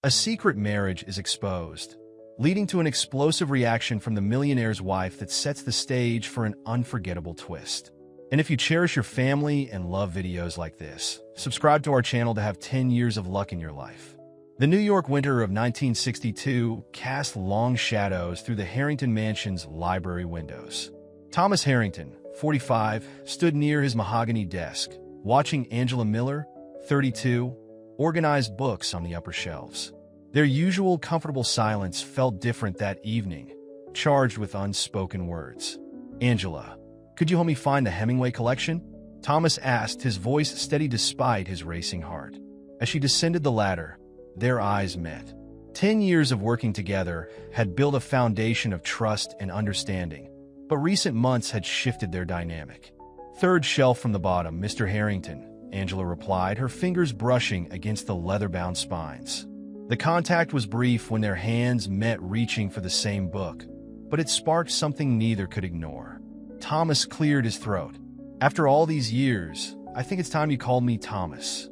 A secret marriage is exposed, leading to an explosive reaction from the millionaire's wife that sets the stage for an unforgettable twist. And if you cherish your family and love videos like this, subscribe to our channel to have 10 years of luck in your life. The New York winter of 1962 cast long shadows through the Harrington mansion's library windows. Thomas Harrington, 45, stood near his mahogany desk, watching Angela Miller, 32, organize books on the upper shelves. Their usual comfortable silence felt different that evening, charged with unspoken words. "Angela, could you help me find the Hemingway collection?" Thomas asked, his voice steady despite his racing heart. As she descended the ladder, their eyes met. 10 years of working together had built a foundation of trust and understanding, but recent months had shifted their dynamic. "Third shelf from the bottom, Mr. Harrington," Angela replied, her fingers brushing against the leather-bound spines. The contact was brief when their hands met, reaching for the same book, but it sparked something neither could ignore. Thomas cleared his throat. "After all these years, I think it's time you called me Thomas."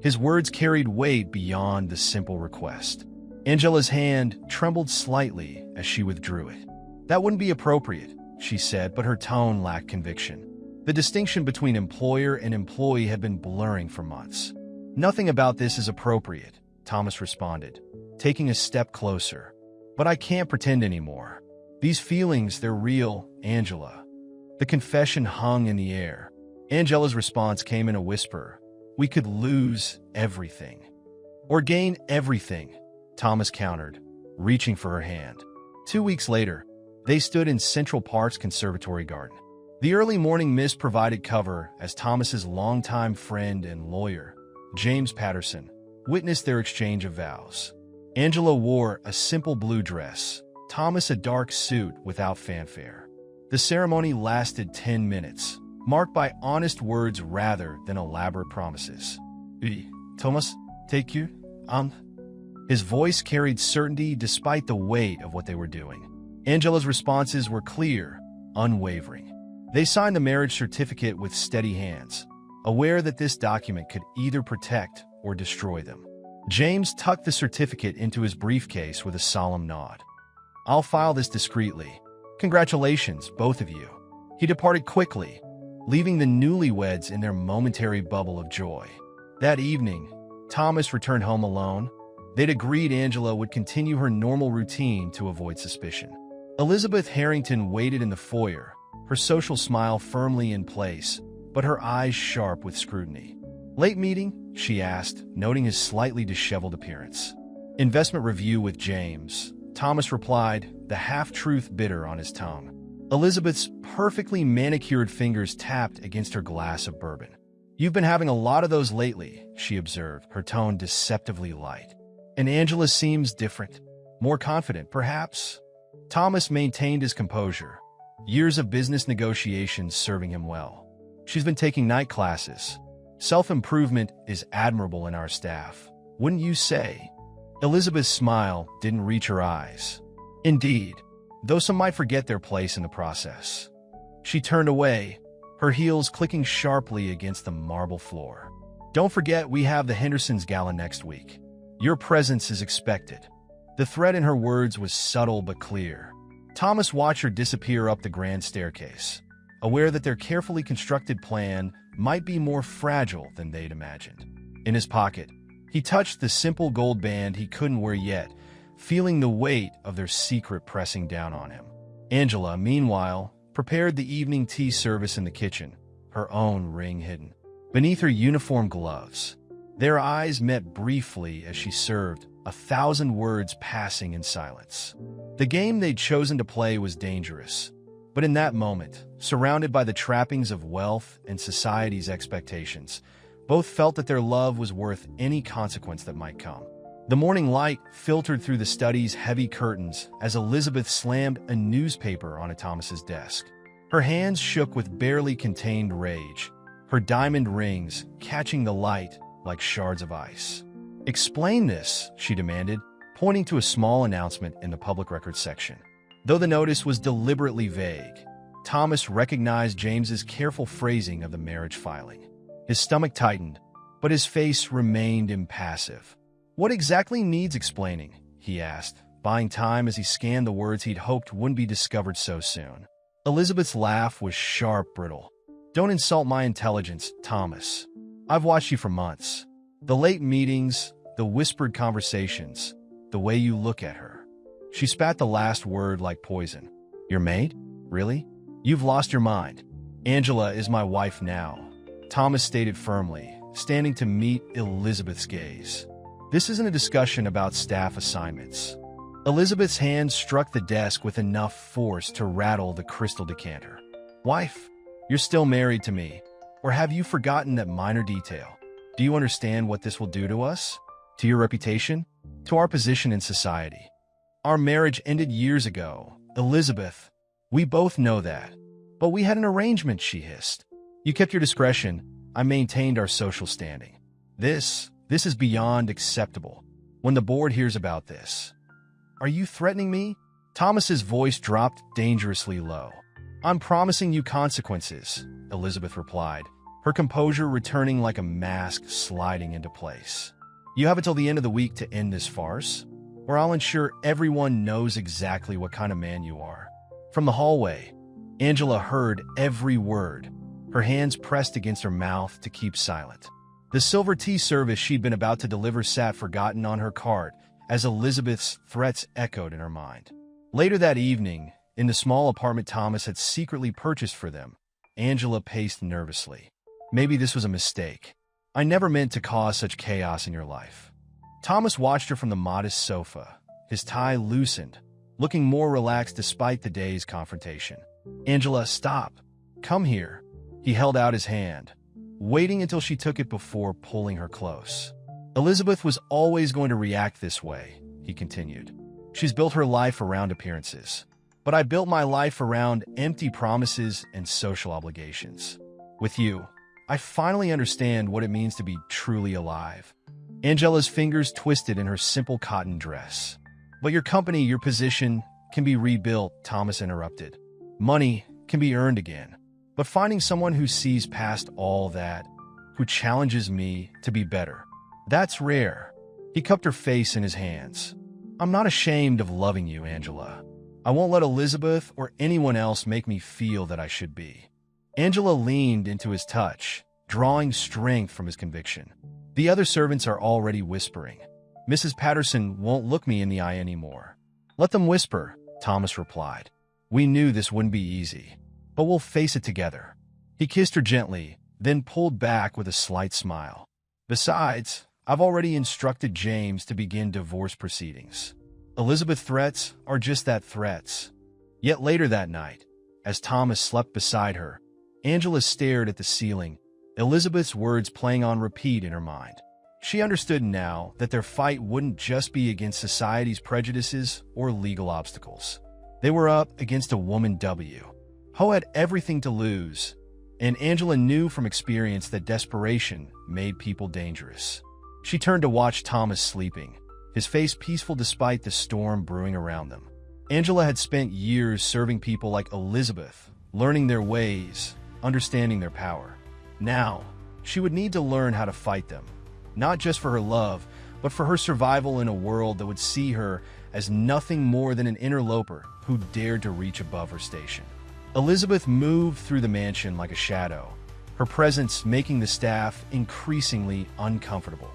His words carried weight beyond the simple request. Angela's hand trembled slightly as she withdrew it. "That wouldn't be appropriate," she said, but her tone lacked conviction. The distinction between employer and employee had been blurring for months. "Nothing about this is appropriate," Thomas responded, taking a step closer. "But I can't pretend anymore. These feelings, they're real, Angela." The confession hung in the air. Angela's response came in a whisper. "We could lose everything." "Or gain everything," Thomas countered, reaching for her hand. 2 weeks later, they stood in Central Park's conservatory garden. The early morning mist provided cover as Thomas's longtime friend and lawyer, James Patterson, witnessed their exchange of vows. Angela wore a simple blue dress, Thomas a dark suit without fanfare. The ceremony lasted 10 minutes, marked by honest words rather than elaborate promises. "Thomas, take you, His voice carried certainty despite the weight of what they were doing. Angela's responses were clear, unwavering. They signed the marriage certificate with steady hands, aware that this document could either protect or destroy them. James tucked the certificate into his briefcase with a solemn nod. "I'll file this discreetly. Congratulations, both of you." He departed quickly, leaving the newlyweds in their momentary bubble of joy. That evening, Thomas returned home alone. They'd agreed Angela would continue her normal routine to avoid suspicion. Elizabeth Harrington waited in the foyer, her social smile firmly in place, but her eyes sharp with scrutiny. "Late meeting?" she asked, noting his slightly disheveled appearance. "Investment review with James," Thomas replied, the half-truth bitter on his tongue. Elizabeth's perfectly manicured fingers tapped against her glass of bourbon. "You've been having a lot of those lately," she observed, her tone deceptively light. "And Angela seems different. More confident, perhaps?" Thomas maintained his composure, years of business negotiations serving him well. "She's been taking night classes. Self-improvement is admirable in our staff, wouldn't you say?" Elizabeth's smile didn't reach her eyes. "Indeed, though some might forget their place in the process." She turned away, her heels clicking sharply against the marble floor. "Don't forget we have the Hendersons' gala next week. Your presence is expected." The threat in her words was subtle but clear. Thomas watched her disappear up the grand staircase, aware that their carefully constructed plan might be more fragile than they'd imagined. In his pocket, he touched the simple gold band he couldn't wear yet, feeling the weight of their secret pressing down on him. Angela, meanwhile, prepared the evening tea service in the kitchen, her own ring hidden beneath her uniform gloves. Their eyes met briefly as she served, 1,000 words passing in silence. The game they'd chosen to play was dangerous, but in that moment, surrounded by the trappings of wealth and society's expectations, both felt that their love was worth any consequence that might come. The morning light filtered through the study's heavy curtains as Elizabeth slammed a newspaper onto Thomas's desk. Her hands shook with barely contained rage, her diamond rings catching the light like shards of ice. "Explain this," she demanded, pointing to a small announcement in the public records section. Though the notice was deliberately vague, Thomas recognized James's careful phrasing of the marriage filing. His stomach tightened, but his face remained impassive. What exactly needs explaining? He asked, buying time as he scanned the words he'd hoped wouldn't be discovered so soon. Elizabeth's laugh was sharp, brittle. Don't insult my intelligence, Thomas. I've watched you for months. The late meetings, the whispered conversations, the way you look at her. She spat the last word like poison. Your maid? Really? You've lost your mind. Angela is my wife now, Thomas stated firmly, standing to meet Elizabeth's gaze. This isn't a discussion about staff assignments. Elizabeth's hand struck the desk with enough force to rattle the crystal decanter. Wife, you're still married to me, or have you forgotten that minor detail? Do you understand what this will do to us? To your reputation? To our position in society? Our marriage ended years ago, Elizabeth. We both know that. But we had an arrangement, she hissed. You kept your discretion. I maintained our social standing. This is beyond acceptable. When the board hears about this. Are you threatening me? Thomas's voice dropped dangerously low. I'm promising you consequences, Elizabeth replied, her composure returning like a mask sliding into place. You have until the end of the week to end this farce, or I'll ensure everyone knows exactly what kind of man you are. From the hallway, Angela heard every word, her hands pressed against her mouth to keep silent. The silver tea service she'd been about to deliver sat forgotten on her cart as Elizabeth's threats echoed in her mind. Later that evening, in the small apartment Thomas had secretly purchased for them, Angela paced nervously. Maybe this was a mistake. I never meant to cause such chaos in your life. Thomas watched her from the modest sofa, his tie loosened, looking more relaxed despite the day's confrontation. Angela, stop. Come here. He held out his hand, waiting until she took it before pulling her close. Elizabeth was always going to react this way, he continued. She's built her life around appearances. But I built my life around empty promises and social obligations. With you, I finally understand what it means to be truly alive. Angela's fingers twisted in her simple cotton dress. But your company, your position, can be rebuilt, Thomas interrupted. Money can be earned again. But finding someone who sees past all that, who challenges me to be better, that's rare. He cupped her face in his hands. I'm not ashamed of loving you, Angela. I won't let Elizabeth or anyone else make me feel that I should be. Angela leaned into his touch, drawing strength from his conviction. The other servants are already whispering. Mrs. Patterson won't look me in the eye anymore. Let them whisper, Thomas replied. We knew this wouldn't be easy, but we'll face it together. He kissed her gently, then pulled back with a slight smile. Besides, I've already instructed James to begin divorce proceedings. Elizabeth's threats are just that, threats. Yet later that night, as Thomas slept beside her, Angela stared at the ceiling, Elizabeth's words playing on repeat in her mind. She understood now that their fight wouldn't just be against society's prejudices or legal obstacles. They were up against a woman who had everything to lose, and Angela knew from experience that desperation made people dangerous. She turned to watch Thomas sleeping, his face peaceful despite the storm brewing around them. Angela had spent years serving people like Elizabeth, learning their ways, understanding their power. Now, she would need to learn how to fight them, not just for her love, but for her survival in a world that would see her as nothing more than an interloper who dared to reach above her station. Elizabeth moved through the mansion like a shadow, her presence making the staff increasingly uncomfortable.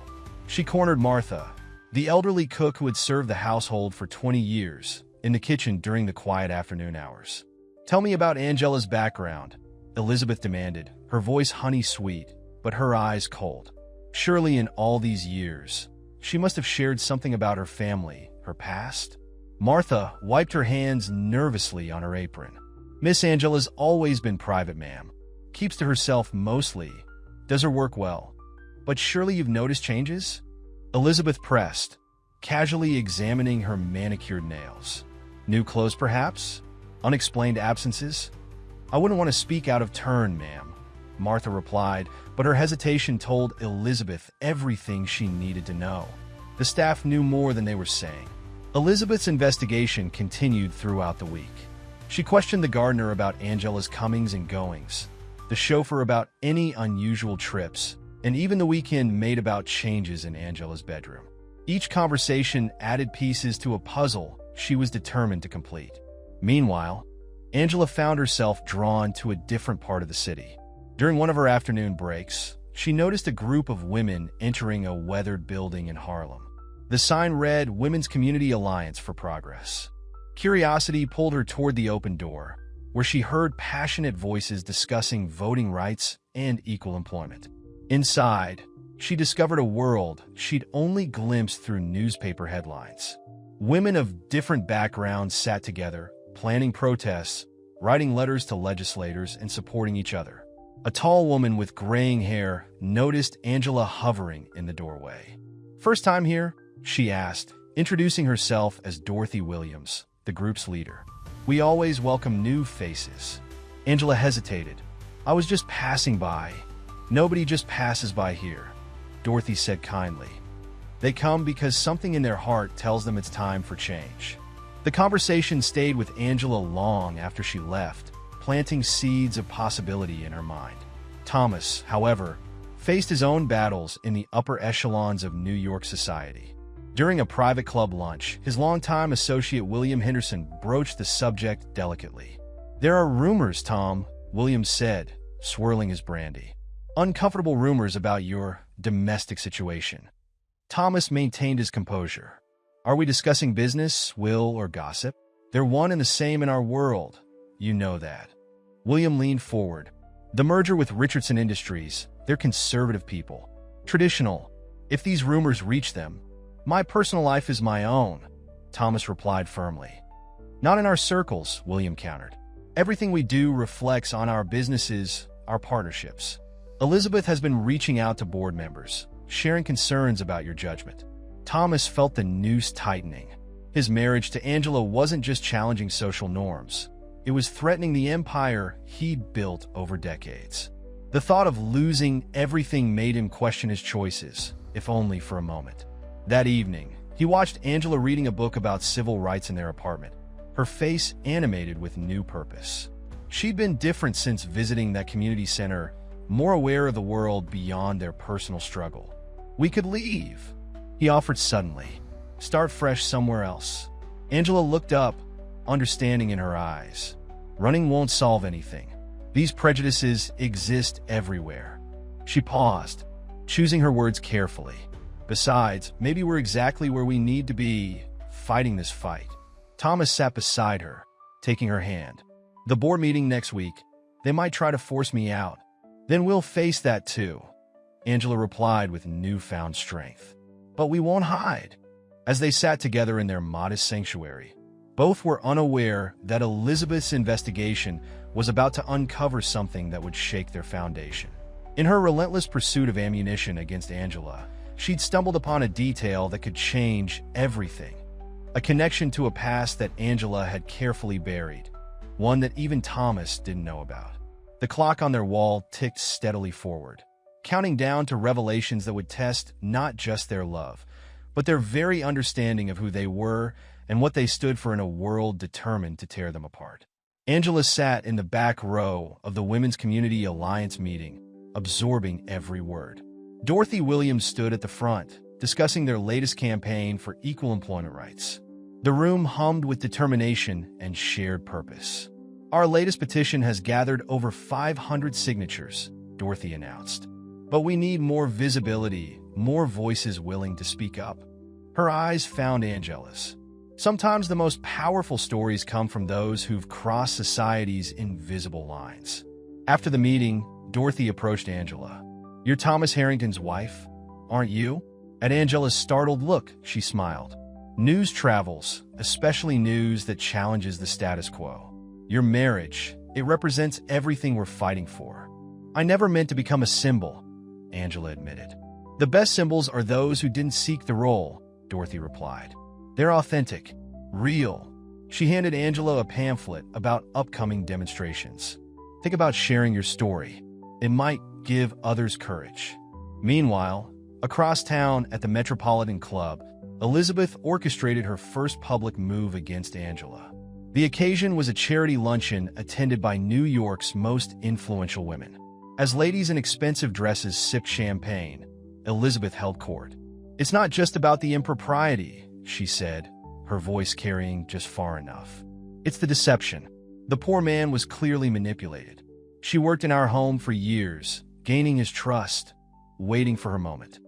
She cornered Martha, the elderly cook who had served the household for 20 years, in the kitchen during the quiet afternoon hours. Tell me about Angela's background, Elizabeth demanded, her voice honey-sweet, but her eyes cold. Surely in all these years, she must have shared something about her family, her past. Martha wiped her hands nervously on her apron. Miss Angela's always been private, ma'am. Keeps to herself mostly. Does her work well. But surely you've noticed changes? Elizabeth pressed, casually examining her manicured nails. New clothes, perhaps? Unexplained absences? I wouldn't want to speak out of turn, ma'am, Martha replied, but her hesitation told Elizabeth everything she needed to know. The staff knew more than they were saying. Elizabeth's investigation continued throughout the week. She questioned the gardener about Angela's comings and goings, the chauffeur about any unusual trips, and even the weekend maid about changes in Angela's bedroom. Each conversation added pieces to a puzzle she was determined to complete. Meanwhile, Angela found herself drawn to a different part of the city. During one of her afternoon breaks, she noticed a group of women entering a weathered building in Harlem. The sign read Women's Community Alliance for Progress. Curiosity pulled her toward the open door, where she heard passionate voices discussing voting rights and equal employment. Inside, she discovered a world she'd only glimpsed through newspaper headlines. Women of different backgrounds sat together, planning protests, writing letters to legislators, and supporting each other. A tall woman with graying hair noticed Angela hovering in the doorway. "First time here?" she asked, introducing herself as Dorothy Williams, the group's leader. "We always welcome new faces." Angela hesitated. "I was just passing by." "Nobody just passes by here," Dorothy said kindly. "They come because something in their heart tells them it's time for change." The conversation stayed with Angela long after she left, planting seeds of possibility in her mind. Thomas, however, faced his own battles in the upper echelons of New York society. During a private club lunch, his longtime associate William Henderson broached the subject delicately. "There are rumors, Tom," William said, swirling his brandy. "Uncomfortable rumors about your domestic situation." Thomas maintained his composure. "Are we discussing business, will, or gossip? They're one and the same in our world. You know that." William leaned forward. "The merger with Richardson Industries, they're conservative people. Traditional. If these rumors reach them, my personal life is my own," Thomas replied firmly. "Not in our circles," William countered. "Everything we do reflects on our businesses, our partnerships. Elizabeth has been reaching out to board members, sharing concerns about your judgment." Thomas felt the noose tightening. His marriage to Angela wasn't just challenging social norms. It was threatening the empire he'd built over decades. The thought of losing everything made him question his choices, if only for a moment. That evening, he watched Angela reading a book about civil rights in their apartment, her face animated with new purpose. She'd been different since visiting that community center, more aware of the world beyond their personal struggle. "We could leave," he offered suddenly. "Start fresh somewhere else." Angela looked up, understanding in her eyes. Running won't solve anything. These prejudices exist everywhere. She paused, choosing her words carefully. "Besides, maybe we're exactly where we need to be, fighting this fight." Thomas sat beside her, taking her hand. "The board meeting next week. They might try to force me out. Then we'll face that too," Angela replied with newfound strength. "But we won't hide." As they sat together in their modest sanctuary, both were unaware that Elizabeth's investigation was about to uncover something that would shake their foundation. In her relentless pursuit of ammunition against Angela, she'd stumbled upon a detail that could change everything. A connection to a past that Angela had carefully buried, one that even Thomas didn't know about. The clock on their wall ticked steadily forward, counting down to revelations that would test not just their love, but their very understanding of who they were and what they stood for in a world determined to tear them apart. Angela sat in the back row of the Women's Community Alliance meeting, absorbing every word. Dorothy Williams stood at the front, discussing their latest campaign for equal employment rights. The room hummed with determination and shared purpose. "Our latest petition has gathered over 500 signatures," Dorothy announced. "But we need more visibility, more voices willing to speak up." Her eyes found Angela's. Sometimes the most powerful stories come from those who've crossed society's invisible lines. After the meeting, Dorothy approached Angela. "You're Thomas Harrington's wife, aren't you?" At Angela's startled look, she smiled. "News travels, especially news that challenges the status quo. Your marriage, it represents everything we're fighting for." "I never meant to become a symbol," Angela admitted. "The best symbols are those who didn't seek the role," Dorothy replied. "They're authentic, real." She handed Angela a pamphlet about upcoming demonstrations. "Think about sharing your story. It might give others courage." Meanwhile, across town at the Metropolitan Club, Elizabeth orchestrated her first public move against Angela. The occasion was a charity luncheon attended by New York's most influential women. As ladies in expensive dresses sipped champagne, Elizabeth held court. It's not just about the impropriety, she said, her voice carrying just far enough. It's the deception. The poor man was clearly manipulated. She worked in our home for years, gaining his trust, waiting for her moment.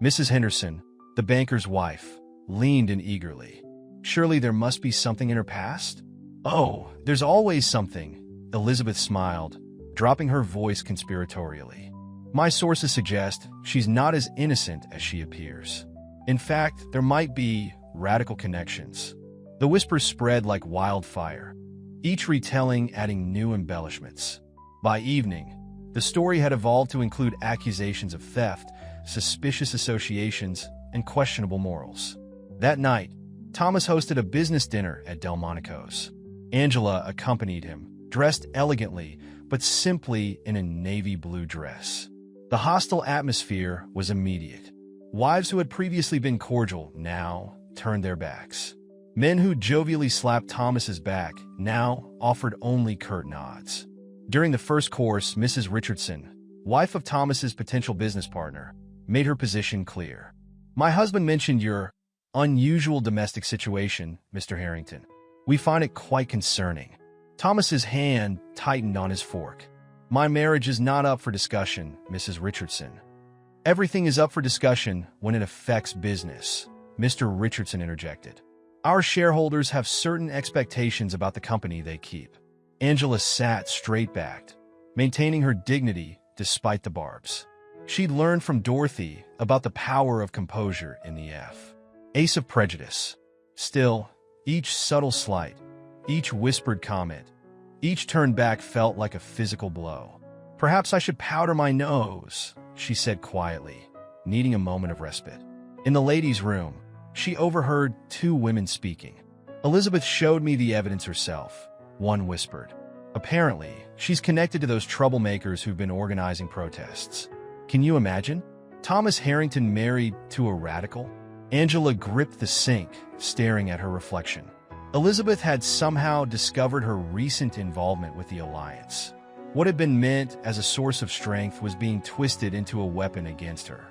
Mrs. Henderson, the banker's wife, leaned in eagerly. Surely there must be something in her past? Oh, there's always something, Elizabeth smiled, dropping her voice conspiratorially. My sources suggest she's not as innocent as she appears. In fact, there might be radical connections. The whispers spread like wildfire, each retelling adding new embellishments. By evening, the story had evolved to include accusations of theft, suspicious associations, and questionable morals. That night, Thomas hosted a business dinner at Delmonico's. Angela accompanied him, dressed elegantly, but simply in a navy blue dress. The hostile atmosphere was immediate. Wives who had previously been cordial now turned their backs. Men who jovially slapped Thomas's back now offered only curt nods. During the first course, Mrs. Richardson, wife of Thomas's potential business partner, made her position clear. My husband mentioned your unusual domestic situation, Mr. Harrington. We find it quite concerning. Thomas's hand tightened on his fork. My marriage is not up for discussion, Mrs. Richardson. Everything is up for discussion when it affects business, Mr. Richardson interjected. Our shareholders have certain expectations about the company they keep. Angela sat straight-backed, maintaining her dignity despite the barbs. She'd learned from Dorothy about the power of composure in the face of prejudice. Still, each subtle slight, each whispered comment, each turn back felt like a physical blow. Perhaps I should powder my nose, she said quietly, needing a moment of respite. In the ladies' room, she overheard two women speaking. Elizabeth showed me the evidence herself, one whispered. Apparently, she's connected to those troublemakers who've been organizing protests. Can you imagine? Thomas Harrington married to a radical? Angela gripped the sink, staring at her reflection. Elizabeth had somehow discovered her recent involvement with the alliance. What had been meant as a source of strength was being twisted into a weapon against her.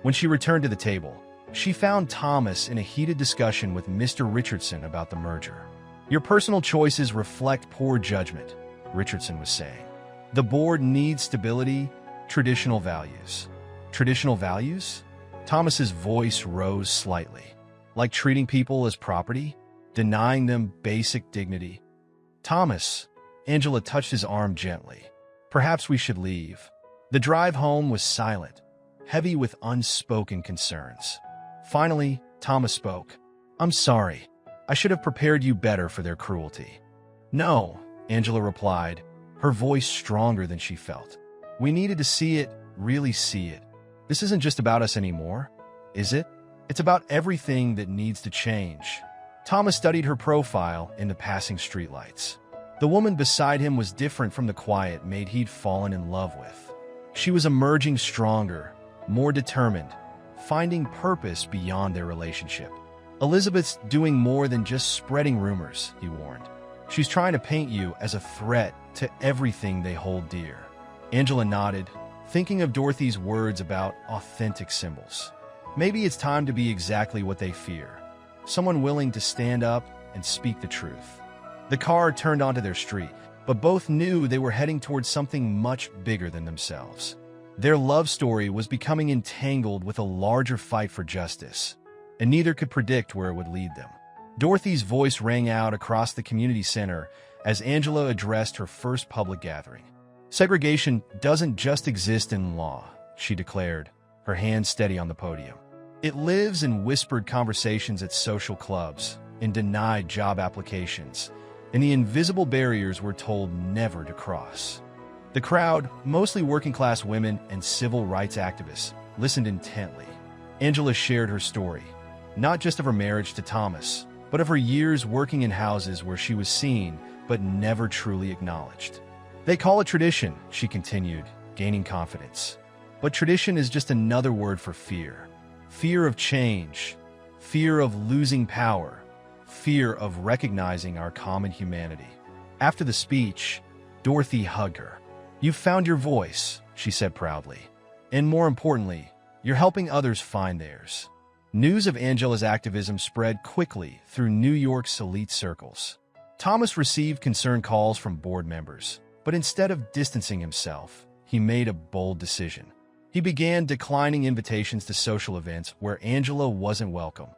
When she returned to the table, she found Thomas in a heated discussion with Mr. Richardson about the merger. Your personal choices reflect poor judgment, Richardson was saying. The board needs stability, traditional values. Traditional values? Thomas's voice rose slightly. Like treating people as property? Denying them basic dignity? Thomas, Angela touched his arm gently. Perhaps we should leave. The drive home was silent, heavy with unspoken concerns. Finally, Thomas spoke. I'm sorry. I should have prepared you better for their cruelty. No, Angela replied, her voice stronger than she felt. We needed to see it, really see it. This isn't just about us anymore, is it? It's about everything that needs to change. Thomas studied her profile in the passing streetlights. The woman beside him was different from the quiet maid he'd fallen in love with. She was emerging stronger, more determined, finding purpose beyond their relationship. Elizabeth's doing more than just spreading rumors, he warned. She's trying to paint you as a threat to everything they hold dear. Angela nodded, thinking of Dorothy's words about authentic symbols. Maybe it's time to be exactly what they fear. Someone willing to stand up and speak the truth. The car turned onto their street, but both knew they were heading towards something much bigger than themselves. Their love story was becoming entangled with a larger fight for justice, and neither could predict where it would lead them. Dorothy's voice rang out across the community center as Angela addressed her first public gathering. Segregation doesn't just exist in law, she declared, her hand steady on the podium. It lives in whispered conversations at social clubs, in denied job applications, in the invisible barriers we're told never to cross. The crowd, mostly working-class women and civil rights activists, listened intently. Angela shared her story, not just of her marriage to Thomas, but of her years working in houses where she was seen but never truly acknowledged. They call it tradition, she continued, gaining confidence. But tradition is just another word for fear. Fear of change, fear of losing power, fear of recognizing our common humanity. After the speech, Dorothy hugged her. You've found your voice, she said proudly. And more importantly, you're helping others find theirs. News of Angela's activism spread quickly through New York's elite circles. Thomas received concerned calls from board members, but instead of distancing himself, he made a bold decision. He began declining invitations to social events where Angela wasn't welcome,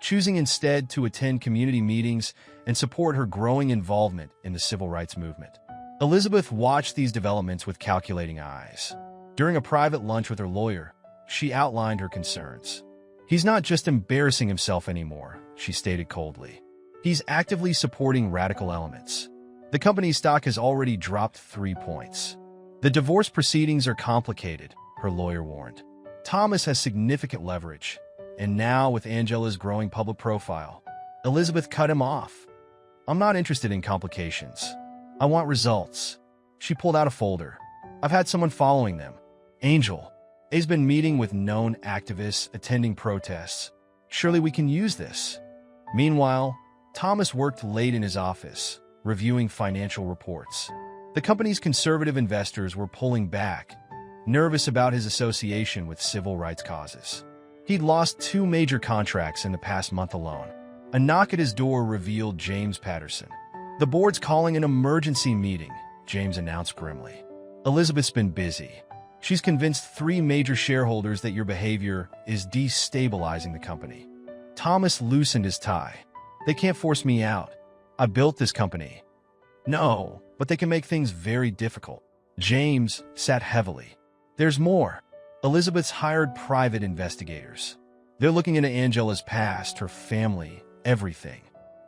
choosing instead to attend community meetings and support her growing involvement in the civil rights movement. Elizabeth watched these developments with calculating eyes. During a private lunch with her lawyer, she outlined her concerns. "He's not just embarrassing himself anymore," she stated coldly. "He's actively supporting radical elements. The company's stock has already dropped 3 points. The divorce proceedings are complicated," her lawyer warned. Thomas has significant leverage, and now with Angela's growing public profile, Elizabeth cut him off. "I'm not interested in complications. I want results." She pulled out a folder. "I've had someone following them. Angel has been meeting with known activists, attending protests. Surely we can use this." Meanwhile, Thomas worked late in his office, reviewing financial reports. The company's conservative investors were pulling back, nervous about his association with civil rights causes. He'd lost 2 major contracts in the past month alone. A knock at his door revealed James Patterson. "The board's calling an emergency meeting," James announced grimly. "Elizabeth's been busy. She's convinced 3 major shareholders that your behavior is destabilizing the company." Thomas loosened his tie. "They can't force me out. I built this company." "No, but they can make things very difficult." James sat heavily. "There's more. Elizabeth's hired private investigators. They're looking into Angela's past, her family, everything."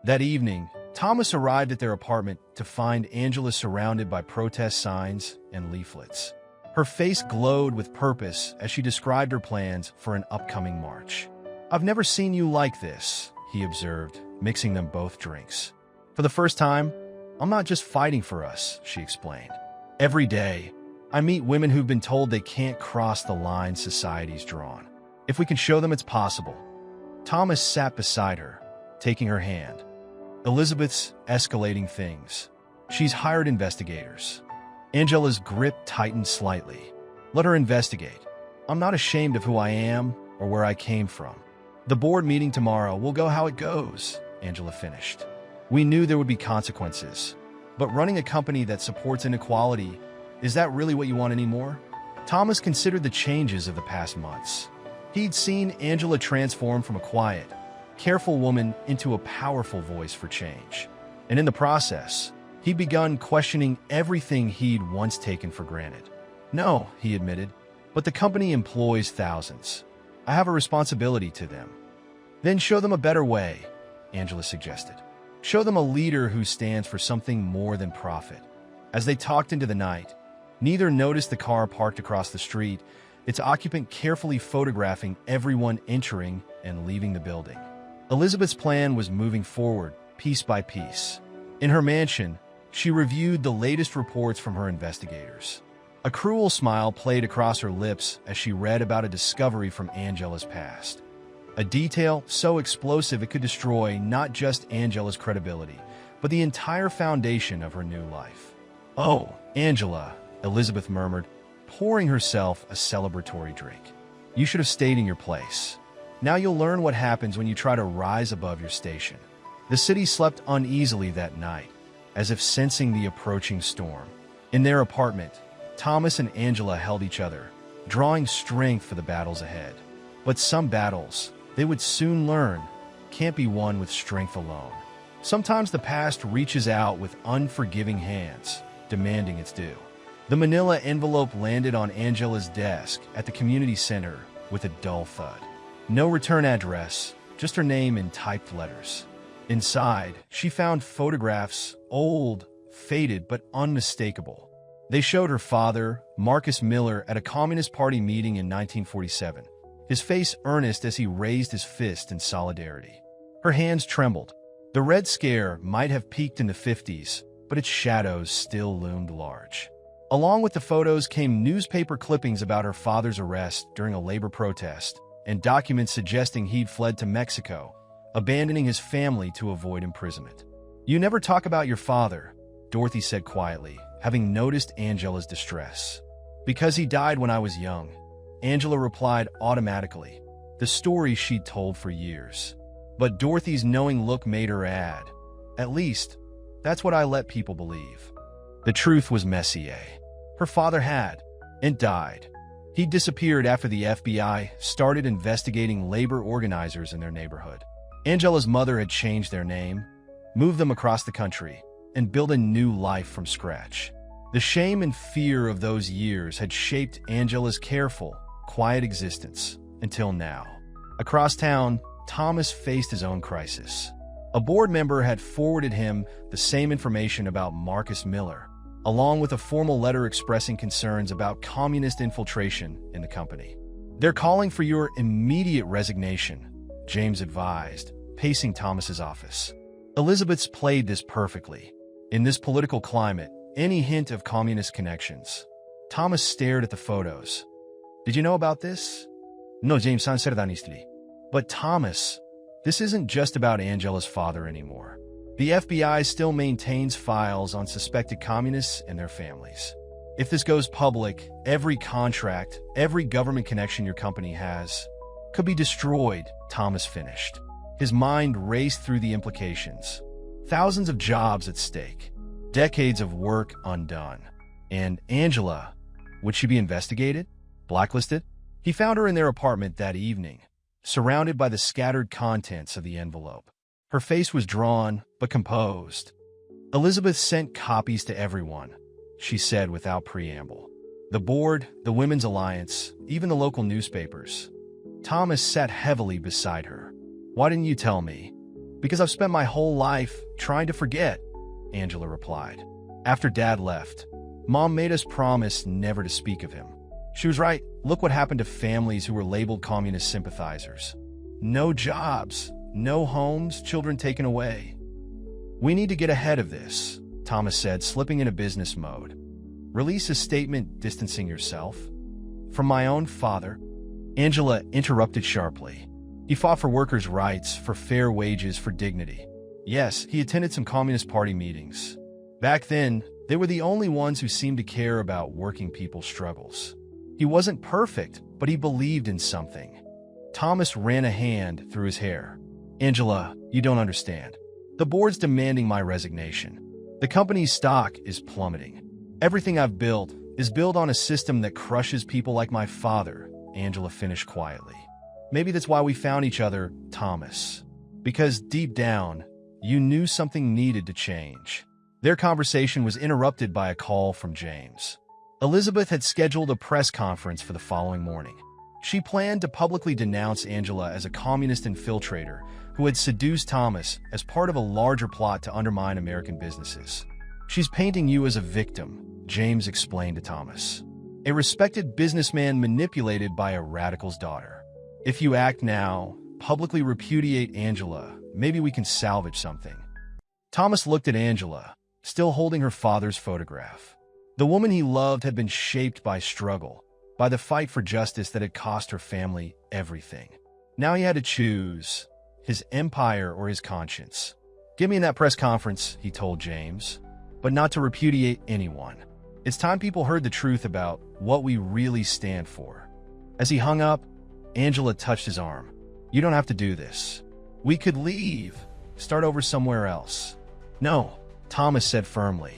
That evening, Thomas arrived at their apartment to find Angela surrounded by protest signs and leaflets. Her face glowed with purpose as she described her plans for an upcoming march. "I've never seen you like this," he observed, mixing them both drinks. "For the first time, I'm not just fighting for us," she explained. "Every day, I meet women who've been told they can't cross the line society's drawn. If we can show them it's possible." Thomas sat beside her, taking her hand. "Elizabeth's escalating things. She's hired investigators." Angela's grip tightened slightly. "Let her investigate. I'm not ashamed of who I am or where I came from. The board meeting tomorrow will go how it goes," Angela finished. "We knew there would be consequences. But running a company that supports inequality, is that really what you want anymore?" Thomas considered the changes of the past months. He'd seen Angela transform from a quiet, careful woman into a powerful voice for change. And in the process, he'd begun questioning everything he'd once taken for granted. "No," he admitted, "but the company employs thousands. I have a responsibility to them." "Then show them a better way," Angela suggested. "Show them a leader who stands for something more than profit." As they talked into the night, neither noticed the car parked across the street, its occupant carefully photographing everyone entering and leaving the building. Elizabeth's plan was moving forward, piece by piece. In her mansion, she reviewed the latest reports from her investigators. A cruel smile played across her lips as she read about a discovery from Angela's past. A detail so explosive it could destroy not just Angela's credibility, but the entire foundation of her new life. "Oh, Angela," Elizabeth murmured, pouring herself a celebratory drink. "You should have stayed in your place. Now you'll learn what happens when you try to rise above your station." The city slept uneasily that night, as if sensing the approaching storm. In their apartment, Thomas and Angela held each other, drawing strength for the battles ahead. But some battles, they would soon learn, can't be won with strength alone. Sometimes the past reaches out with unforgiving hands, demanding its due. The manila envelope landed on Angela's desk at the community center with a dull thud. No return address, just her name in typed letters. Inside, she found photographs, old, faded, but unmistakable. They showed her father, Marcus Miller, at a Communist Party meeting in 1947, his face earnest as he raised his fist in solidarity. Her hands trembled. The Red Scare might have peaked in the 50s, but its shadows still loomed large. Along with the photos came newspaper clippings about her father's arrest during a labor protest and documents suggesting he'd fled to Mexico, abandoning his family to avoid imprisonment. "You never talk about your father," Dorothy said quietly, having noticed Angela's distress. "Because he died when I was young," Angela replied automatically. the story she'd told for years. But Dorothy's knowing look made her add, "At least, that's what I let people believe." The truth was messy. Her father had, and died. He disappeared after the FBI started investigating labor organizers in their neighborhood. Angela's mother had changed their name, moved them across the country, and built a new life from scratch. The shame and fear of those years had shaped Angela's careful, quiet existence until now. Across town, Thomas faced his own crisis. A board member had forwarded him the same information about Marcus Miller, along with a formal letter expressing concerns about communist infiltration in the company. "They're calling for your immediate resignation," James advised, pacing Thomas's office. Elizabeth's played this perfectly. In this political climate, any hint of communist connections. Thomas stared at the photos. "Did you know about this?" "No, James, honestly." "But Thomas, this isn't just about Angela's father anymore. The FBI still maintains files on suspected communists and their families. If this goes public, every contract, every government connection your company has could be destroyed," Thomas finished. His mind raced through the implications. Thousands of jobs at stake, decades of work undone. And Angela, would she be investigated? Blacklisted? He found her in their apartment that evening, surrounded by the scattered contents of the envelope. Her face was drawn, but composed. "Elizabeth sent copies to everyone," she said without preamble. "The board, the Women's Alliance, even the local newspapers." Thomas sat heavily beside her. "Why didn't you tell me?" "Because I've spent my whole life trying to forget," Angela replied. "After Dad left, Mom made us promise never to speak of him. She was right. Look what happened to families who were labeled communist sympathizers. No jobs, no homes, children taken away. We need to get ahead of this," Thomas said, slipping into business mode. "Release a statement distancing yourself." "From my own father," Angela interrupted sharply. "He fought for workers' rights, for fair wages, for dignity. Yes, he attended some Communist Party meetings. Back then, they were the only ones who seemed to care about working people's struggles. He wasn't perfect, but he believed in something." Thomas ran a hand through his hair. "Angela, you don't understand. The board's demanding my resignation. The company's stock is plummeting. Everything I've built is built on a system that crushes people like my father," Angela finished quietly. "Maybe that's why we found each other, Thomas. Because deep down, you knew something needed to change." Their conversation was interrupted by a call from James. Elizabeth had scheduled a press conference for the following morning. She planned to publicly denounce Angela as a communist infiltrator who had seduced Thomas as part of a larger plot to undermine American businesses. "She's painting you as a victim," James explained to Thomas. "A respected businessman manipulated by a radical's daughter. If you act now, publicly repudiate Angela, maybe we can salvage something." Thomas looked at Angela, still holding her father's photograph. The woman he loved had been shaped by struggle, by the fight for justice that had cost her family everything. Now he had to choose his empire or his conscience. "Get me in that press conference," he told James, "but not to repudiate anyone. It's time people heard the truth about what we really stand for." As he hung up, Angela touched his arm. "You don't have to do this. We could leave, start over somewhere else." "No," Thomas said firmly.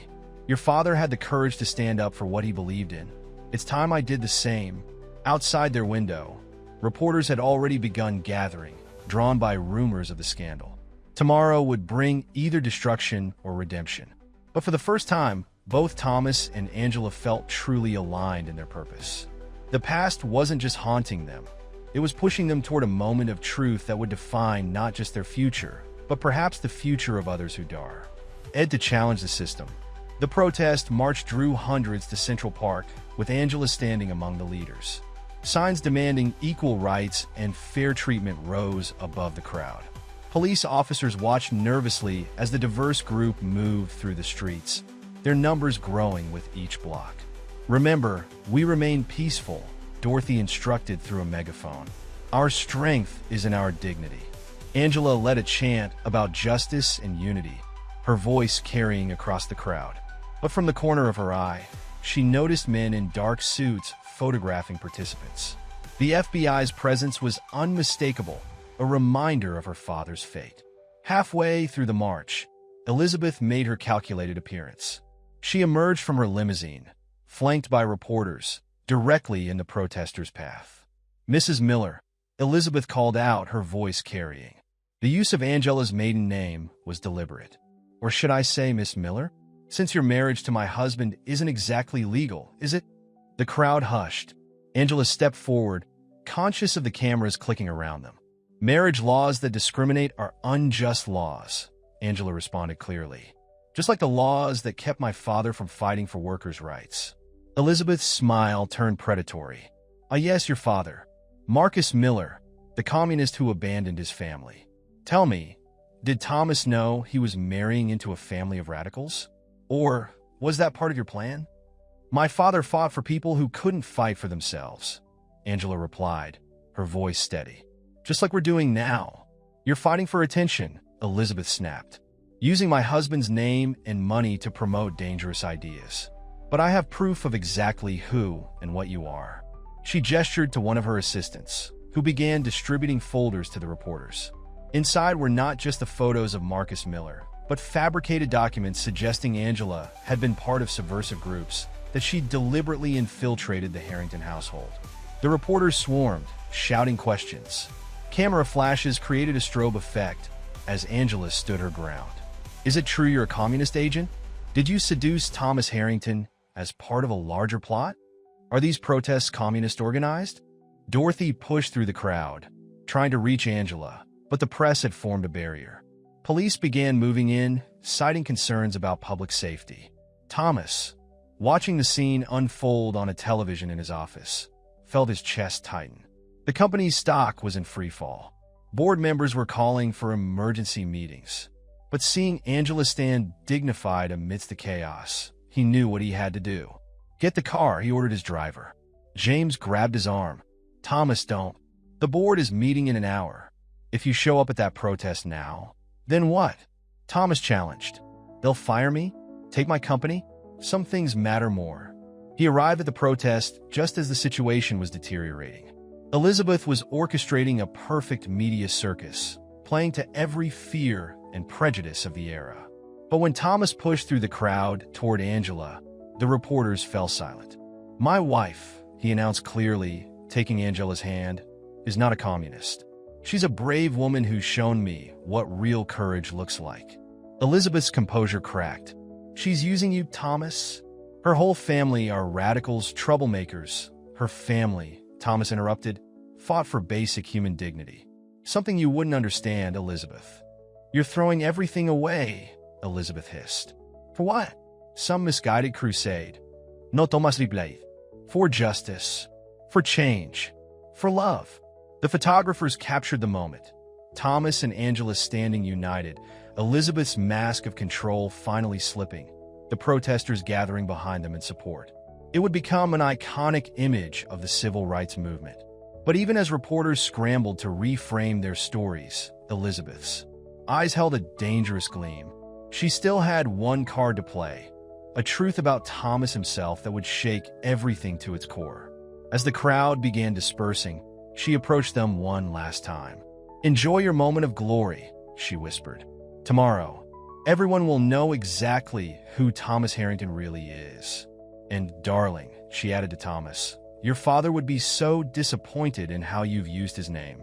"Your father had the courage to stand up for what he believed in. It's time I did the same." Outside their window, reporters had already begun gathering, drawn by rumors of the scandal. Tomorrow would bring either destruction or redemption. But for the first time, both Thomas and Angela felt truly aligned in their purpose. The past wasn't just haunting them. It was pushing them toward a moment of truth that would define not just their future, but perhaps the future of others who dare to challenge the system. The protest march drew hundreds to Central Park, with Angela standing among the leaders. Signs demanding equal rights and fair treatment rose above the crowd. Police officers watched nervously as the diverse group moved through the streets, their numbers growing with each block. "Remember, we remain peaceful," Dorothy instructed through a megaphone. "Our strength is in our dignity." Angela led a chant about justice and unity, her voice carrying across the crowd. But from the corner of her eye, she noticed men in dark suits photographing participants. The FBI's presence was unmistakable, a reminder of her father's fate. Halfway through the march, Elizabeth made her calculated appearance. She emerged from her limousine, flanked by reporters, directly in the protesters' path. "Mrs. Miller," Elizabeth called out, her voice carrying. The use of Angela's maiden name was deliberate. "Or should I say Miss Miller? Since your marriage to my husband isn't exactly legal, is it?" The crowd hushed. Angela stepped forward, conscious of the cameras clicking around them. "Marriage laws that discriminate are unjust laws," Angela responded clearly. "Just like the laws that kept my father from fighting for workers' rights." Elizabeth's smile turned predatory. "Ah, yes, your father. Marcus Miller, the communist who abandoned his family. Tell me, did Thomas know he was marrying into a family of radicals? Or was that part of your plan?" "My father fought for people who couldn't fight for themselves," Angela replied, her voice steady. "Just like we're doing now." "You're fighting for attention," Elizabeth snapped, "using my husband's name and money to promote dangerous ideas. But I have proof of exactly who and what you are." She gestured to one of her assistants, who began distributing folders to the reporters. Inside were not just the photos of Marcus Miller, but fabricated documents suggesting Angela had been part of subversive groups, that she deliberately infiltrated the Harrington household. The reporters swarmed, shouting questions. Camera flashes created a strobe effect as Angela stood her ground. "Is it true you're a communist agent? Did you seduce Thomas Harrington as part of a larger plot? Are these protests communist organized?" Dorothy pushed through the crowd, trying to reach Angela, but the press had formed a barrier. Police began moving in, citing concerns about public safety. Thomas, watching the scene unfold on a television in his office, felt his chest tighten. The company's stock was in freefall. Board members were calling for emergency meetings. But seeing Angela stand dignified amidst the chaos, he knew what he had to do. "Get the car," he ordered his driver. James grabbed his arm. "Thomas, don't. The board is meeting in an hour. If you show up at that protest now, then what?" Thomas challenged. "They'll fire me? Take my company? Some things matter more." He arrived at the protest just as the situation was deteriorating. Elizabeth was orchestrating a perfect media circus, playing to every fear and prejudice of the era. But when Thomas pushed through the crowd toward Angela, the reporters fell silent. "My wife," he announced clearly, taking Angela's hand, "is not a communist. She's a brave woman who's shown me what real courage looks like." Elizabeth's composure cracked. "She's using you, Thomas? Her whole family are radicals, troublemakers. Her family," Thomas interrupted, "fought for basic human dignity. Something you wouldn't understand, Elizabeth." "You're throwing everything away," Elizabeth hissed. "For what?" "Some misguided crusade. No tomas replay. For justice. For change. For love." The photographers captured the moment. Thomas and Angela standing united, Elizabeth's mask of control finally slipping, the protesters gathering behind them in support. It would become an iconic image of the civil rights movement. But even as reporters scrambled to reframe their stories, Elizabeth's eyes held a dangerous gleam. She still had one card to play, a truth about Thomas himself that would shake everything to its core. As the crowd began dispersing, she approached them one last time. "Enjoy your moment of glory," she whispered. "Tomorrow, everyone will know exactly who Thomas Harrington really is. And, darling," she added to Thomas, "your father would be so disappointed in how you've used his name."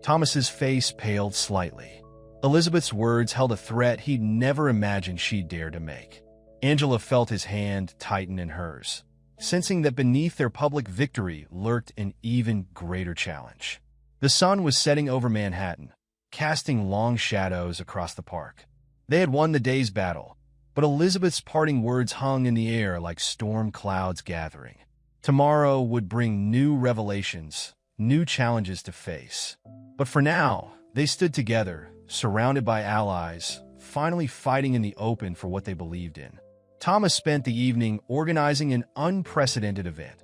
Thomas's face paled slightly. Elizabeth's words held a threat he'd never imagined she'd dare to make. Angela felt his hand tighten in hers, sensing that beneath their public victory lurked an even greater challenge. The sun was setting over Manhattan, casting long shadows across the park. They had won the day's battle, but Elizabeth's parting words hung in the air like storm clouds gathering. Tomorrow would bring new revelations, new challenges to face. But for now, they stood together, surrounded by allies, finally fighting in the open for what they believed in. Thomas spent the evening organizing an unprecedented event,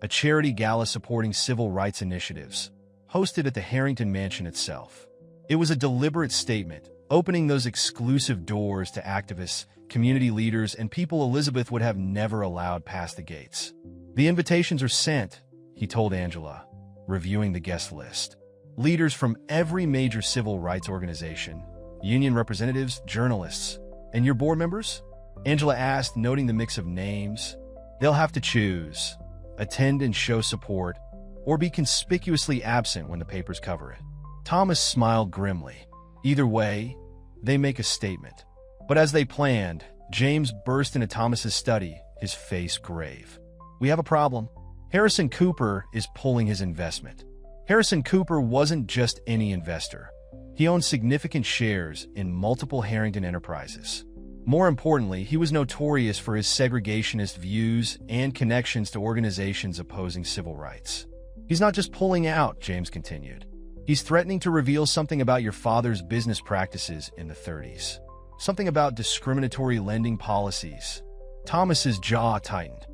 a charity gala supporting civil rights initiatives, hosted at the Harrington Mansion itself. It was a deliberate statement, opening those exclusive doors to activists, community leaders, and people Elizabeth would have never allowed past the gates. "The invitations are sent," he told Angela, reviewing the guest list. Leaders from every major civil rights organization, union representatives, journalists, and your board members? Angela asked, noting the mix of names. They'll have to choose, attend and show support, or be conspicuously absent when the papers cover it. Thomas smiled grimly. Either way, they make a statement. But as they planned, James burst into Thomas's study, his face grave. We have a problem. Harrison Cooper is pulling his investment. Harrison Cooper wasn't just any investor. He owned significant shares in multiple Harrington enterprises. More importantly, he was notorious for his segregationist views and connections to organizations opposing civil rights. He's not just pulling out, James continued. He's threatening to reveal something about your father's business practices in the 30s. Something about discriminatory lending policies. Thomas's jaw tightened.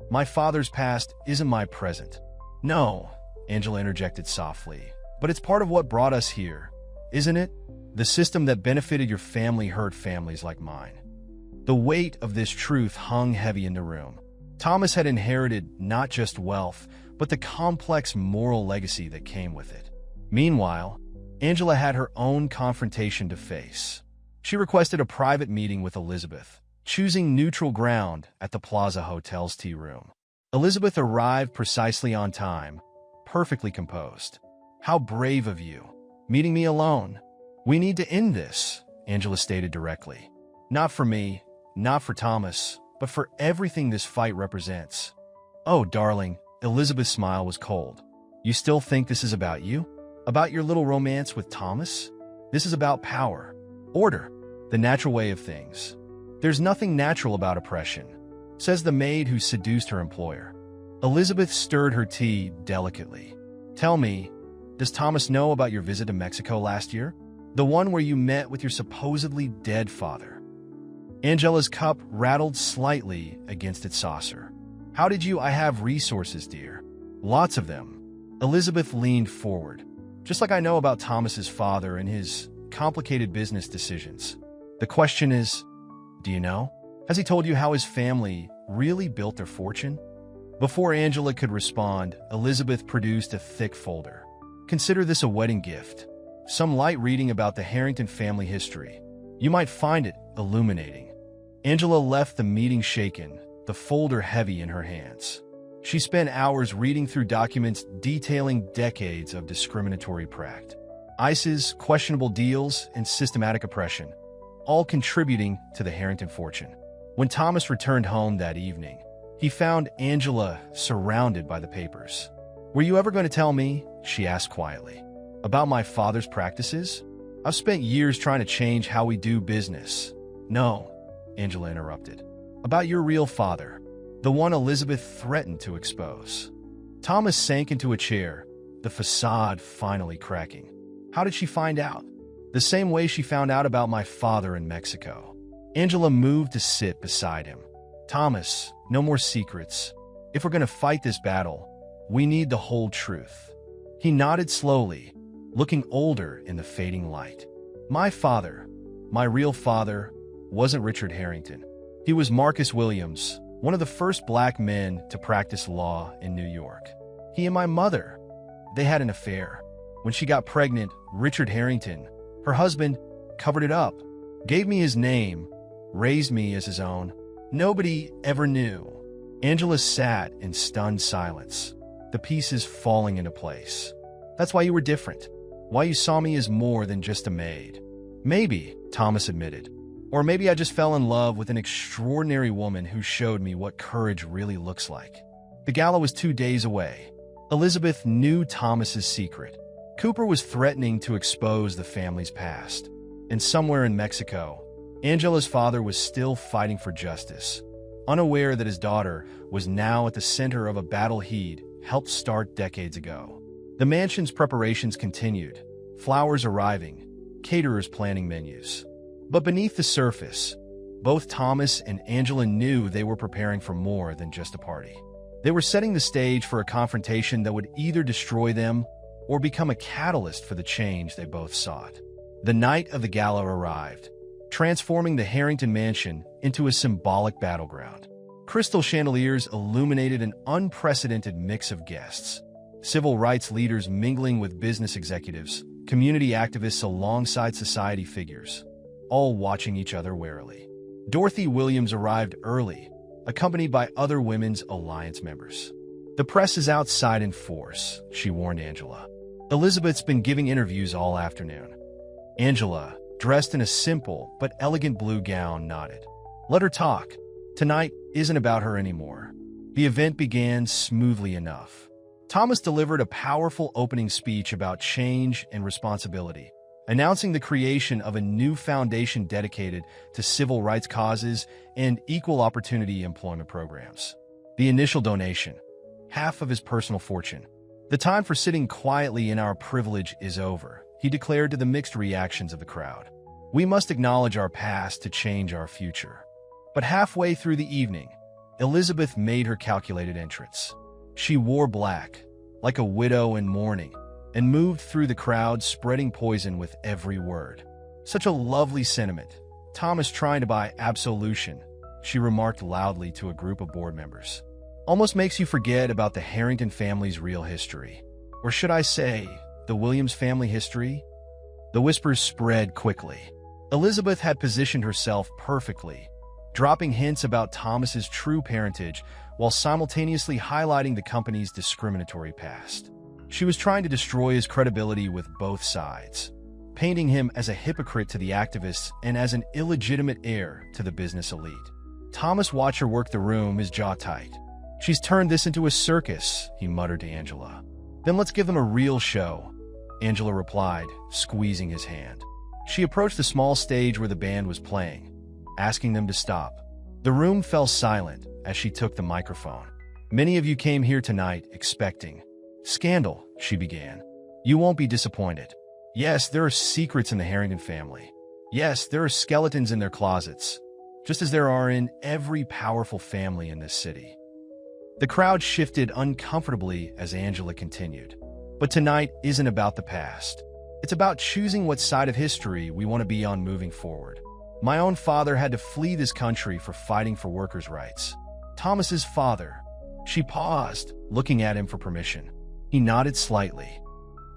My father's past isn't my present. No, Angela interjected softly, but it's part of what brought us here, isn't it? The system that benefited your family hurt families like mine. The weight of this truth hung heavy in the room. Thomas had inherited not just wealth, but the complex moral legacy that came with it. Meanwhile, Angela had her own confrontation to face. She requested a private meeting with Elizabeth, choosing neutral ground at the Plaza Hotel's tea room. Elizabeth arrived precisely on time, perfectly composed. How brave of you. Meeting me alone. We need to end this, Angela stated directly. Not for me, not for Thomas, but for everything this fight represents. Oh, darling, Elizabeth's smile was cold. You still think this is about you? About your little romance with Thomas? This is about power, order, the natural way of things. There's nothing natural about oppression, says the maid who seduced her employer. Elizabeth stirred her tea delicately. Tell me, does Thomas know about your visit to Mexico last year? The one where you met with your supposedly dead father. Angela's cup rattled slightly against its saucer. How did you? I have resources, dear. Lots of them. Elizabeth leaned forward. Just like I know about Thomas's father and his complicated business decisions. The question is, do you know? Has he told you how his family really built their fortune? Before Angela could respond, Elizabeth produced a thick folder. Consider this a wedding gift. Some light reading about the Harrington family history. You might find it illuminating. Angela left the meeting shaken, the folder heavy in her hands. She spent hours reading through documents detailing decades of discriminatory practices, questionable deals, and systematic oppression, all contributing to the Harrington fortune. When Thomas returned home that evening, he found Angela surrounded by the papers. Were you ever going to tell me, she asked quietly, about my father's practices? I've spent years trying to change how we do business. No, Angela interrupted. About your real father, the one Elizabeth threatened to expose. Thomas sank into a chair, the facade finally cracking. How did she find out? The same way she found out about my father in Mexico. Angela moved to sit beside him. Thomas, no more secrets. If we're going to fight this battle, we need the whole truth. He nodded slowly, looking older in the fading light. My father, my real father, wasn't Richard Harrington. He was Marcus Williams, one of the first black men to practice law in New York. He and my mother, they had an affair. When she got pregnant, Richard Harrington, her husband, covered it up, gave me his name, raised me as his own. Nobody ever knew. Angela sat in stunned silence, the pieces falling into place. That's why you were different. Why you saw me as more than just a maid. Maybe, Thomas admitted. Or maybe I just fell in love with an extraordinary woman who showed me what courage really looks like. The gala was 2 days away. Elizabeth knew Thomas's secret. Cooper was threatening to expose the family's past. And somewhere in Mexico, Angela's father was still fighting for justice, unaware that his daughter was now at the center of a battle he'd helped start decades ago. The mansion's preparations continued, flowers arriving, caterers planning menus. But beneath the surface, both Thomas and Angela knew they were preparing for more than just a party. They were setting the stage for a confrontation that would either destroy them or become a catalyst for the change they both sought. The night of the gala arrived, transforming the Harrington mansion into a symbolic battleground. Crystal chandeliers illuminated an unprecedented mix of guests. civil rights leaders mingling with business executives, community activists alongside society figures, all watching each other warily. Dorothy Williams arrived early, accompanied by other Women's Alliance members. "The press is outside in force," she warned Angela. Elizabeth's been giving interviews all afternoon. Angela, dressed in a simple but elegant blue gown, nodded. "Let her talk. Tonight isn't about her anymore." The event began smoothly enough. Thomas delivered a powerful opening speech about change and responsibility, announcing the creation of a new foundation dedicated to civil rights causes and equal opportunity employment programs. The initial donation, half of his personal fortune. "The time for sitting quietly in our privilege is over," he declared to the mixed reactions of the crowd. "We must acknowledge our past to change our future." But halfway through the evening, Elizabeth made her calculated entrance. She wore black, like a widow in mourning, and moved through the crowd spreading poison with every word. "Such a lovely sentiment. Thomas trying to buy absolution," she remarked loudly to a group of board members. "Almost makes you forget about the Harrington family's real history. Or should I say, the Williams family history?" The whispers spread quickly. Elizabeth had positioned herself perfectly, dropping hints about Thomas's true parentage while simultaneously highlighting the company's discriminatory past. She was trying to destroy his credibility with both sides, painting him as a hypocrite to the activists and as an illegitimate heir to the business elite. Thomas watched her work the room, his jaw tight. "She's turned this into a circus," he muttered to Angela. "Then let's give them a real show," Angela replied, squeezing his hand. She approached the small stage where the band was playing, asking them to stop. The room fell silent as she took the microphone. "Many of you came here tonight expecting scandal," she began. "You won't be disappointed. Yes, there are secrets in the Harrington family. Yes, there are skeletons in their closets, just as there are in every powerful family in this city." The crowd shifted uncomfortably as Angela continued. "But tonight isn't about the past. It's about choosing what side of history we want to be on moving forward. My own father had to flee this country for fighting for workers' rights. Thomas's father." She paused, looking at him for permission. He nodded slightly.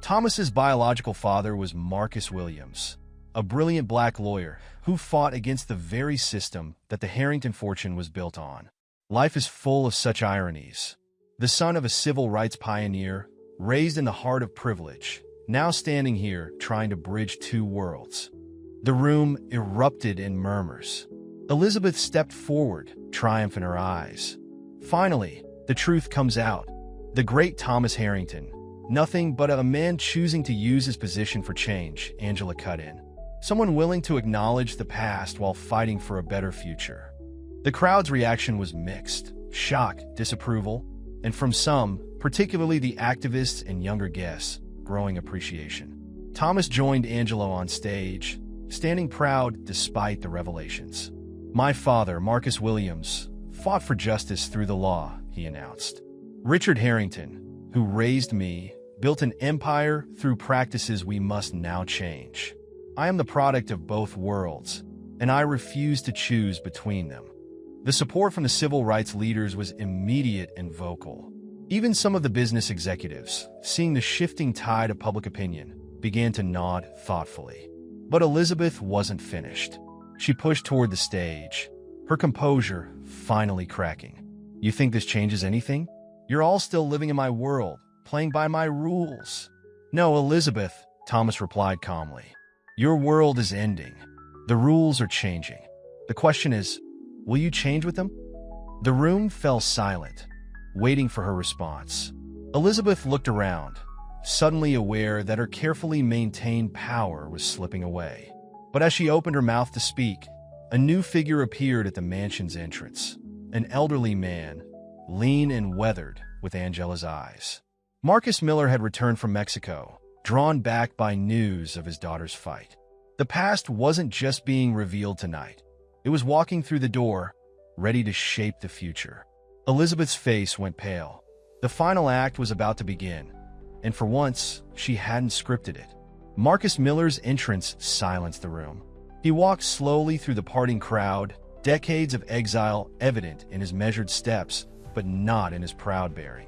Thomas's biological father was Marcus Williams, a brilliant black lawyer who fought against the very system that the Harrington fortune was built on. Life is full of such ironies. The son of a civil rights pioneer, raised in the heart of privilege, now standing here trying to bridge two worlds. The room erupted in murmurs. Elizabeth stepped forward, triumph in her eyes. Finally, the truth comes out. The great Thomas Harrington, nothing but a man choosing to use his position for change, Angela cut in. Someone willing to acknowledge the past while fighting for a better future. The crowd's reaction was mixed, shock, disapproval, and from some, particularly the activists and younger guests, growing appreciation. Thomas joined Angela on stage, standing proud despite the revelations. "My father, Marcus Williams, fought for justice through the law," he announced. "Richard Harrington, who raised me, built an empire through practices we must now change. I am the product of both worlds, and I refuse to choose between them." The support from the civil rights leaders was immediate and vocal. Even some of the business executives, seeing the shifting tide of public opinion, began to nod thoughtfully. But Elizabeth wasn't finished. She pushed toward the stage, her composure finally cracking. "You think this changes anything? You're all still living in my world, playing by my rules." "No, Elizabeth," Thomas replied calmly. "Your world is ending. The rules are changing. The question is, will you change with them?" The room fell silent, waiting for her response. Elizabeth looked around, suddenly aware that her carefully maintained power was slipping away. But as she opened her mouth to speak, a new figure appeared at the mansion's entrance. An elderly man, lean and weathered, with Angela's eyes. Marcus Miller had returned from Mexico, drawn back by news of his daughter's fight. The past wasn't just being revealed tonight. It was walking through the door, ready to shape the future. Elizabeth's face went pale. The final act was about to begin, and for once, she hadn't scripted it. Marcus Miller's entrance silenced the room. He walked slowly through the parting crowd, decades of exile evident in his measured steps, but not in his proud bearing.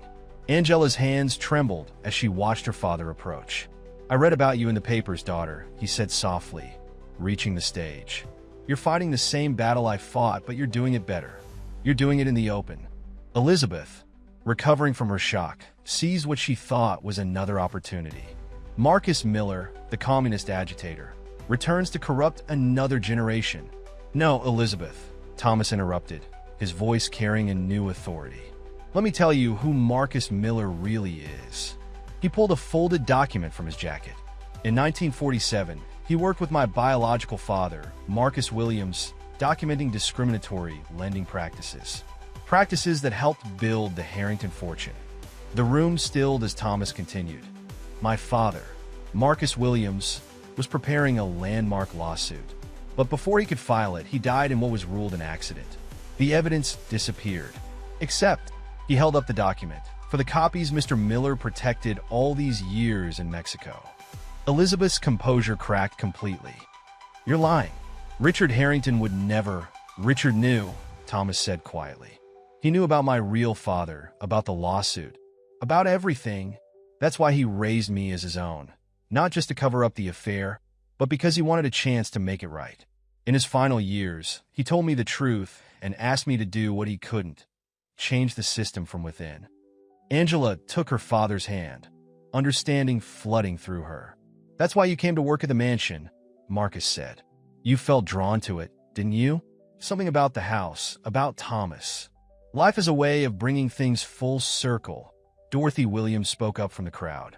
Angela's hands trembled as she watched her father approach. "I read about you in the papers, daughter," he said softly, reaching the stage. "You're fighting the same battle I fought, but you're doing it better. You're doing it in the open." Elizabeth, recovering from her shock, seized what she thought was another opportunity. Marcus Miller, the communist agitator, returns to corrupt another generation. "No, Elizabeth," Thomas interrupted, his voice carrying a new authority. "Let me tell you who Marcus Miller really is." He pulled a folded document from his jacket. "In 1947, he worked with my biological father, Marcus Williams, documenting discriminatory lending practices. Practices that helped build the Harrington fortune." The room stilled as Thomas continued. "My father, Marcus Williams, was preparing a landmark lawsuit. But before he could file it, he died in what was ruled an accident. The evidence disappeared. Except," he held up the document, "for the copies Mr. Miller protected all these years in Mexico." Elizabeth's composure cracked completely. "You're lying. Richard Harrington would never—" "Richard knew," Thomas said quietly. "He knew about my real father, about the lawsuit, about everything. That's why he raised me as his own. Not just to cover up the affair, but because he wanted a chance to make it right. In his final years, he told me the truth and asked me to do what he couldn't, change the system from within." Angela took her father's hand, understanding flooding through her. "That's why you came to work at the mansion," Marcus said. "You felt drawn to it, didn't you? Something about the house, about Thomas. Life is a way of bringing things full circle." Dorothy Williams spoke up from the crowd.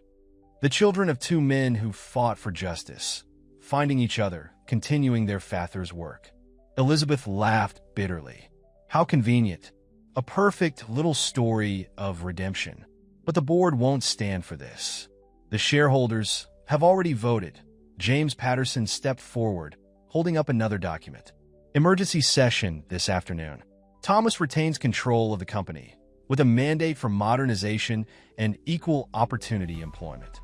"The children of two men who fought for justice, finding each other, continuing their father's work." Elizabeth laughed bitterly. "How convenient. A perfect little story of redemption. But the board won't stand for this. The shareholders have already voted." James Patterson stepped forward, holding up another document. "Emergency session this afternoon. Thomas retains control of the company, with a mandate for modernization and equal opportunity employment."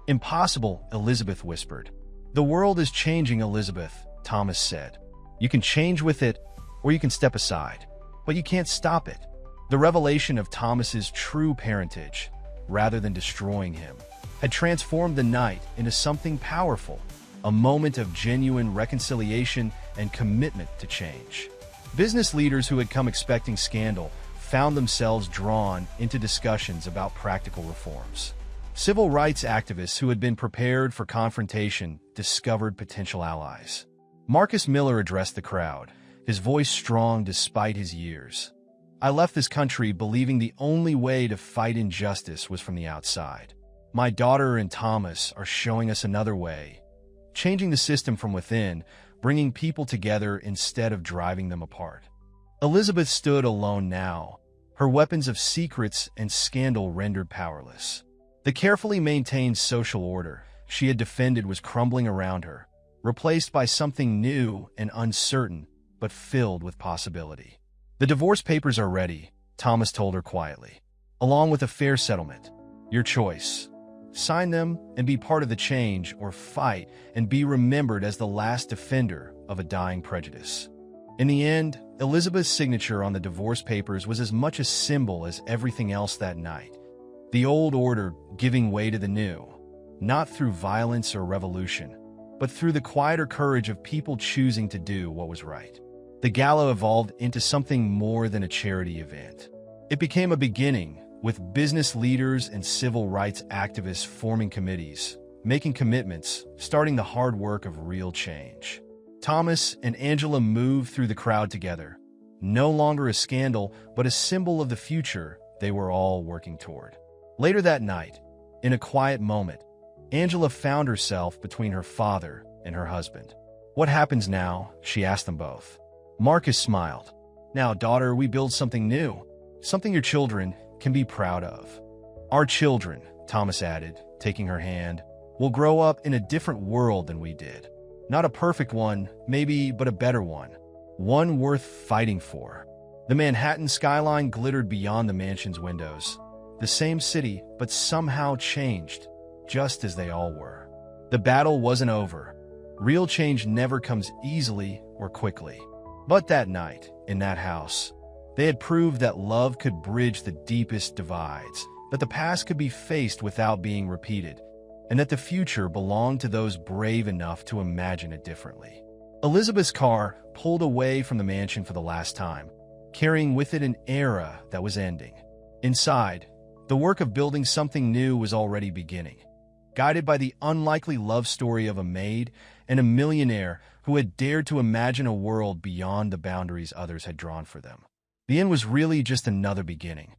"Impossible," Elizabeth whispered. "The world is changing, Elizabeth," Thomas said. "You can change with it, or you can step aside, but you can't stop it." The revelation of Thomas's true parentage, rather than destroying him, had transformed the night into something powerful, a moment of genuine reconciliation and commitment to change. Business leaders who had come expecting scandal found themselves drawn into discussions about practical reforms. Civil rights activists who had been prepared for confrontation discovered potential allies. Marcus Miller addressed the crowd, his voice strong despite his years. "I left this country believing the only way to fight injustice was from the outside. My daughter and Thomas are showing us another way, changing the system from within, bringing people together instead of driving them apart." Elizabeth stood alone now, her weapons of secrets and scandal rendered powerless. The carefully maintained social order she had defended was crumbling around her, replaced by something new and uncertain, but filled with possibility. "The divorce papers are ready," Thomas told her quietly, "along with a fair settlement. Your choice. Sign them and be part of the change, or fight and be remembered as the last defender of a dying prejudice." In the end, Elizabeth's signature on the divorce papers was as much a symbol as everything else that night. The old order giving way to the new, not through violence or revolution, but through the quieter courage of people choosing to do what was right. The gala evolved into something more than a charity event. It became a beginning, with business leaders and civil rights activists forming committees, making commitments, starting the hard work of real change. Thomas and Angela moved through the crowd together, no longer a scandal, but a symbol of the future they were all working toward. Later that night, in a quiet moment, Angela found herself between her father and her husband. "What happens now?" she asked them both. Marcus smiled. "Now, daughter, we build something new, something your children can be proud of." "Our children," Thomas added, taking her hand, "will grow up in a different world than we did. Not a perfect one, maybe, but a better one. One worth fighting for." The Manhattan skyline glittered beyond the mansion's windows. The same city, but somehow changed, just as they all were. The battle wasn't over. Real change never comes easily or quickly. But that night, in that house, they had proved that love could bridge the deepest divides, that the past could be faced without being repeated, and that the future belonged to those brave enough to imagine it differently. Elizabeth's car pulled away from the mansion for the last time, carrying with it an era that was ending. Inside, the work of building something new was already beginning, guided by the unlikely love story of a maid and a millionaire who had dared to imagine a world beyond the boundaries others had drawn for them. The end was really just another beginning,